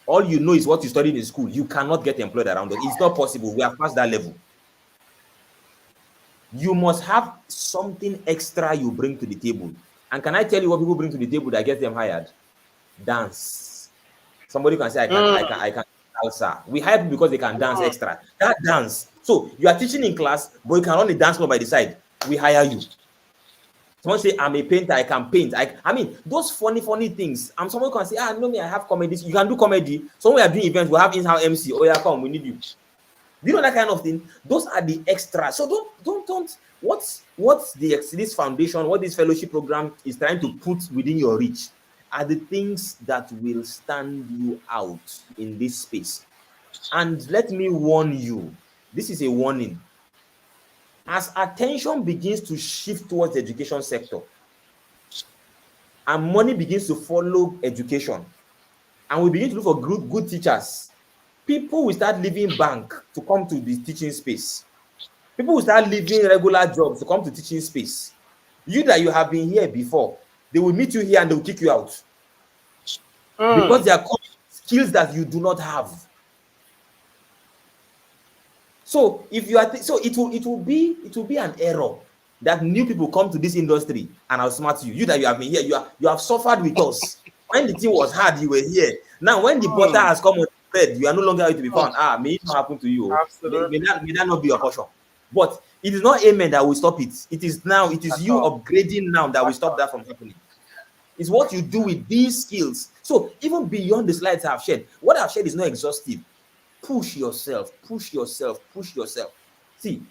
All you know is what you studied in school. You cannot get employed around us. It's not possible. We are past that level. You must have something extra you bring to the table. And can I tell you what people bring to the table that gets them hired? Dance. Somebody can say, I can salsa. We hire people because they can dance extra. That dance. So you are teaching in class, but you can run a dance club by the side. We hire you. Someone say, I'm a painter, I can paint. I mean, those funny things. And someone can say, no, me, I have comedy. You can do comedy. So when we are doing events, we have in-house MC. Oh, yeah, come, we need you. You know that kind of thing. Those are the extras. So don't. What's this foundation? What this fellowship program is trying to put within your reach are the things that will stand you out in this space. And let me warn you. This is a warning. As attention begins to shift towards the education sector, and money begins to follow education, and we begin to look for good teachers, people will start leaving bank to come to the teaching space. People will start leaving regular jobs to come to teaching space. You that you have been here before, they will meet you here and they will kick you out because they are skills that you do not have. So if you are, so it will be an error that new people come to this industry and outsmart you. You that you have been here, you have suffered with us. When the thing was hard, you were here. Now when the butter has come on the bread, you are no longer going to be found. May it not happen to you. May that not be your portion. But it is not amen that will stop it. It is now. It is you upgrading now that will stop that from happening. It's what you do with these skills. So even beyond the slides I've shared, what I've shared is not exhaustive. Push yourself. See,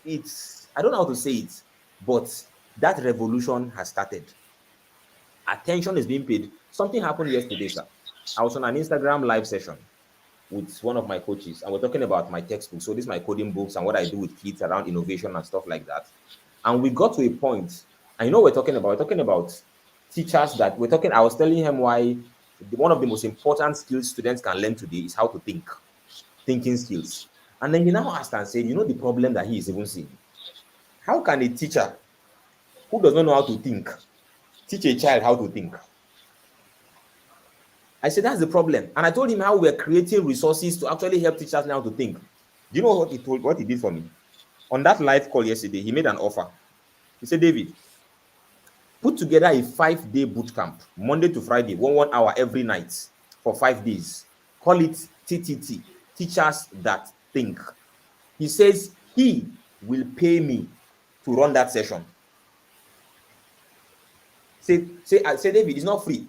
I don't know how to say it, but that revolution has started. Attention is being paid. Something happened yesterday, sir. I was on an Instagram live session with one of my coaches, and we're talking about my textbook. So this is my coding books and what I do with kids around innovation and stuff like that. And we got to a point, and you know what we're talking about? We're talking about teachers that we're talking. I was telling him why one of the most important skills students can learn today is how to think. Thinking skills. And then he now asked and said, you know the problem that he is even seeing? How can a teacher who does not know how to think teach a child how to think? I said, that's the problem. And I told him how we're creating resources to actually help teachers now to think. Do you know what he did for me? On that live call yesterday, he made an offer. He said, David, put together a 5-day boot camp, Monday to Friday, 1 hour every night for 5 days. Call it TTT. Teachers that think. He says he will pay me to run that session. Say, David, it's not free.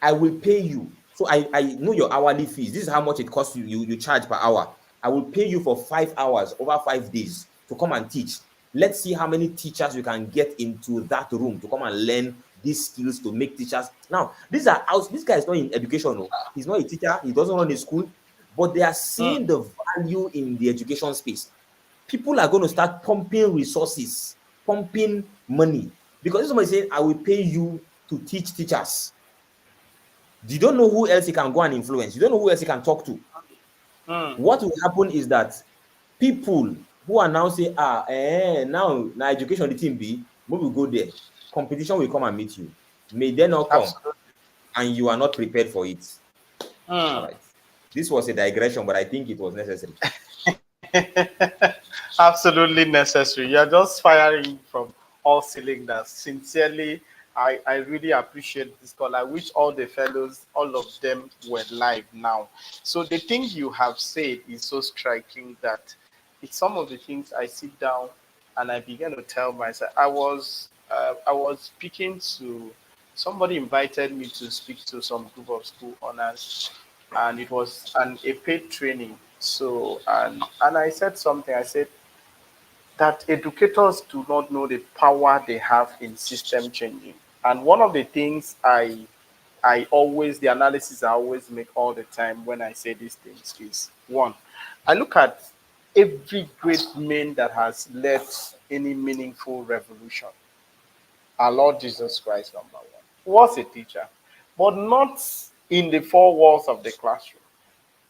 I will pay you. So I know your hourly fees. This is how much it costs you. You charge per hour. I will pay you for 5 hours over 5 days to come and teach. Let's see how many teachers you can get into that room to come and learn these skills to make teachers. Now, this guy is not in education. No. He's not a teacher. He doesn't run a school. But they are seeing the value in the education space. People are going to start pumping resources, pumping money. Because somebody saying, I will pay you to teach teachers. You don't know who else you can go and influence. You don't know who else you can talk to. What will happen is that people who are now saying, now education the team B, we will go there. Competition will come and meet you. May they not come. Absolutely. And you are not prepared for it. All right. This was a digression, but I think it was necessary. Absolutely necessary. You're just firing from all cylinders. Sincerely, I really appreciate this call. I wish all the fellows, all of them were live now. So the things you have said is so striking that it's some of the things I sit down and I began to tell myself. I was speaking to somebody, invited me to speak to some group of school owners, and it was a paid training. So and I said something. I said that educators do not know the power they have in system changing. And one of the things the analysis I always make all the time when I say these things is, one, I look at every great man that has led any meaningful revolution. Our Lord Jesus Christ, number one, was a teacher, but not in the four walls of the classroom.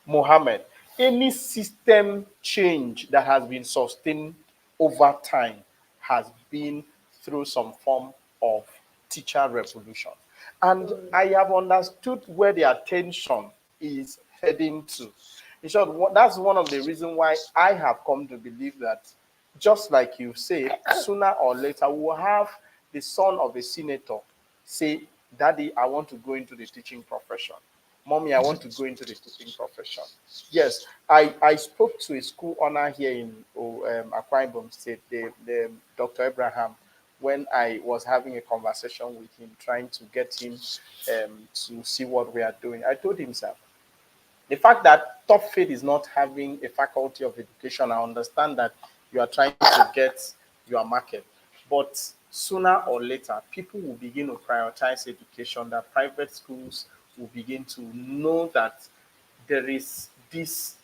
Muhammad, any system change that has been sustained over time has been through some form of teacher revolution. And I have understood where the attention is heading to. In short, that's one of the reasons why I have come to believe that, just like you say, sooner or later we will have the son of a senator say, Daddy, I want to go into the teaching profession. Mommy, I want to go into the teaching profession. Yes, I spoke to a school owner here in Akwa Ibom State, the Dr. Abraham, when I was having a conversation with him, trying to get him to see what we are doing. I told him, sir, the fact that Top Faith is not having a faculty of education, I understand that you are trying to get your market. But sooner or later, people will begin to prioritize education, that private schools will begin to know that there is this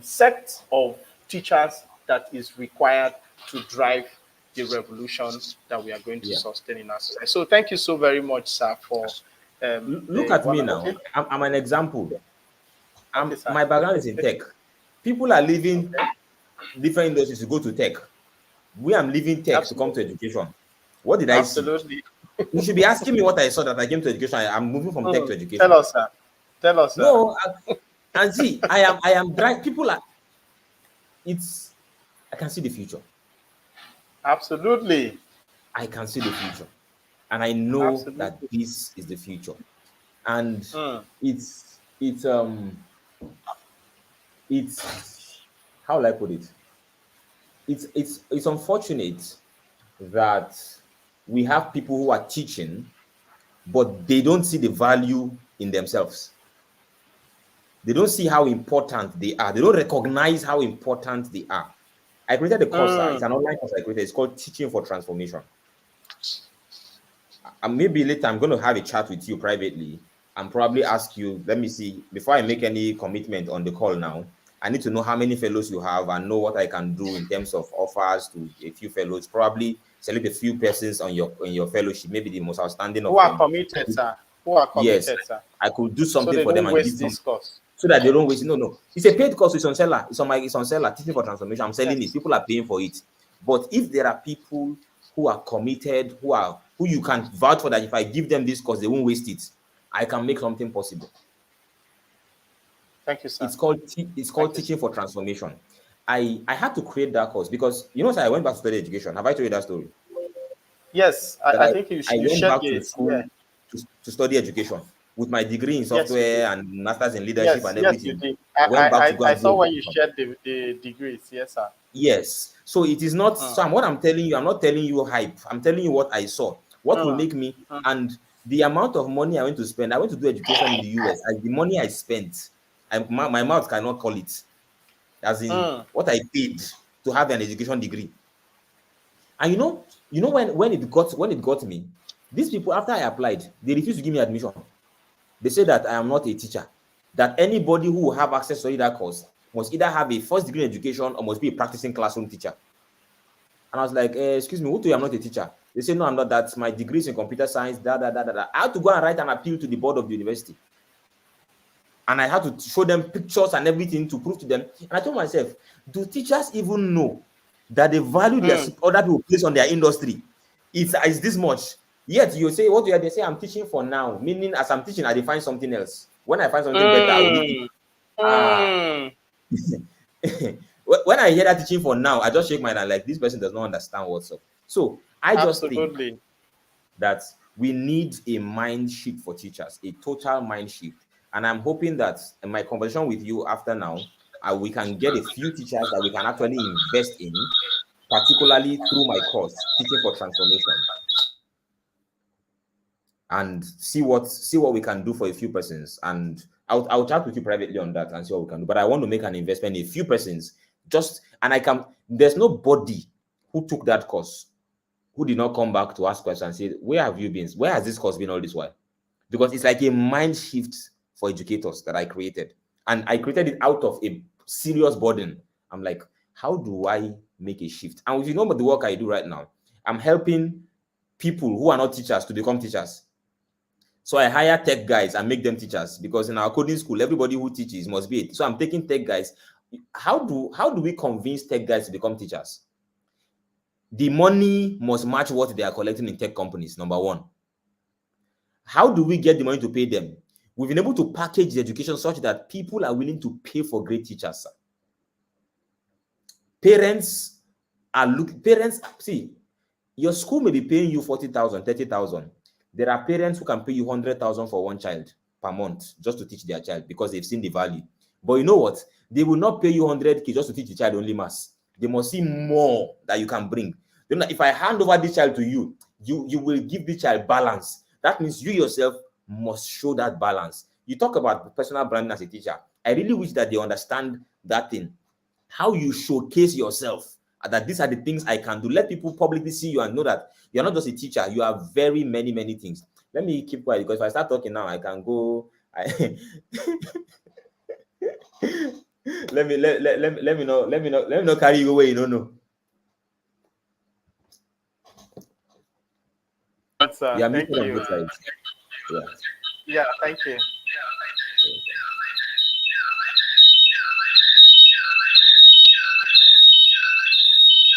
set of teachers that is required to drive the revolution that we are going to Yeah. sustain in our society. So thank you so very much, sir, for Look the at me one. now. Okay, I'm an example. okay, sir. My background is in tech. People are leaving Okay, different industries to go to tech. We am leaving tech to come to absolutely, education. What did I see? absolutely. You should be asking me what I saw that I came to education. I'm moving from tech to Tell education. us, sir. Tell us, sir. No, and see, I am dry. People are. It's. I can see the future. Absolutely, I can see the future, and I know that absolutely. this is the future. And Mm, it's how will I put it? It's unfortunate that we have people who are teaching, but they don't see the value in themselves. They don't see how important they are. They don't recognize how important they are. I created a course. It's mm. an online course I created. It's called Teaching for Transformation. And maybe later I'm going to have a chat with you privately and probably ask you, let me see, before I make any commitment on the call now, I need to know how many fellows you have and know what I can do in terms of offers to a few fellows. Probably select a few persons on your fellowship, maybe the most outstanding Who of are them. committed, sir? Who are Yes, committed, sir? I could do So something they for them don't and give waste some this course. so that they don't waste it. No. It's a paid course, it's on seller. It's on seller, teaching for transformation. I'm selling it. Yes. People are paying for it. But if there are people who are committed, who you can vouch for that if I give them this course, they won't waste it. I can make something possible. Thank you, sir. It's Thank called you, sir. teaching for transformation. I had to create that course because so I went back to study education. Have I told you that story? Yes, That I think I you went shared back to this. Yeah. school to study education with my degree in Yes, you did. software and masters in leadership and Yes, you everything. did. I went back to go I and do saw when you education. shared the degrees. Yes, sir. Yes. So it is not Mm, so what I'm telling you, I'm not telling you hype. I'm telling you what I saw. What will mm, make me mm, and the amount of money I went to spend. I went to do education in the US. And the money I spent, my mouth cannot call it. As in mm, what I paid to have an education degree. And when it got me, these people after I applied, they refused to give me admission. They say that I am not a teacher. That anybody who will have access to that course must either have a first degree in education or must be a practicing classroom teacher. And I was like, excuse me, who told you I'm not a teacher? They say, no, I'm not. That's my degrees in computer science, da. I had to go and write an appeal to the board of the university. And I had to show them pictures and everything to prove to them. And I told myself, do teachers even know that the value their mm, other people place on their industry is this much? Yet you say, what do you they say? I'm teaching for now, meaning as I'm teaching, I define something else. When I find something better, I will leave it. mm, Ah. mm. When I hear that teaching for now, I just shake my hand like this person does not understand what's up. So I just think Absolutely. that we need a mind shift for teachers, a total mind shift. And I'm hoping that in my conversation with you after now, we can get a few teachers that we can actually invest in, particularly through my course, Teaching for Transformation, and see what we can do for a few persons. And I'll chat with you privately on that and see what we can do. But I want to make an investment in a few persons, there's nobody who took that course who did not come back to ask questions and say, where have you been? Where has this course been all this while? Because it's like a mind shift for educators that I created. And I created it out of a serious burden. I'm like, how do I make a shift? And if you know about the work I do right now, I'm helping people who are not teachers to become teachers. So I hire tech guys and make them teachers because in our coding school, everybody who teaches must be it. So I'm taking tech guys. How do we convince tech guys to become teachers? The money must match what they are collecting in tech companies, number one. How do we get the money to pay them? We've been able to package the education such that people are willing to pay for great teachers. Parents see, your school may be paying you 40,000, 30,000. There are parents who can pay you 100,000 for one child per month just to teach their child because they've seen the value. But you know what? They will not pay you 100K just to teach the child only maths. They must see more that you can bring. You know, if I hand over this child to you, you will give the child balance. That means you yourself must show that balance. You talk about personal branding as a teacher. I really wish that they understand that thing. How you showcase yourself, that these are the things I can do. Let people publicly see you and know that you're not just a teacher, you are very many things. Let me keep quiet because if I start talking now, I can go. Let me not carry you away. No. But You are thank muted on you. both sides. Yeah. Yeah, thank you.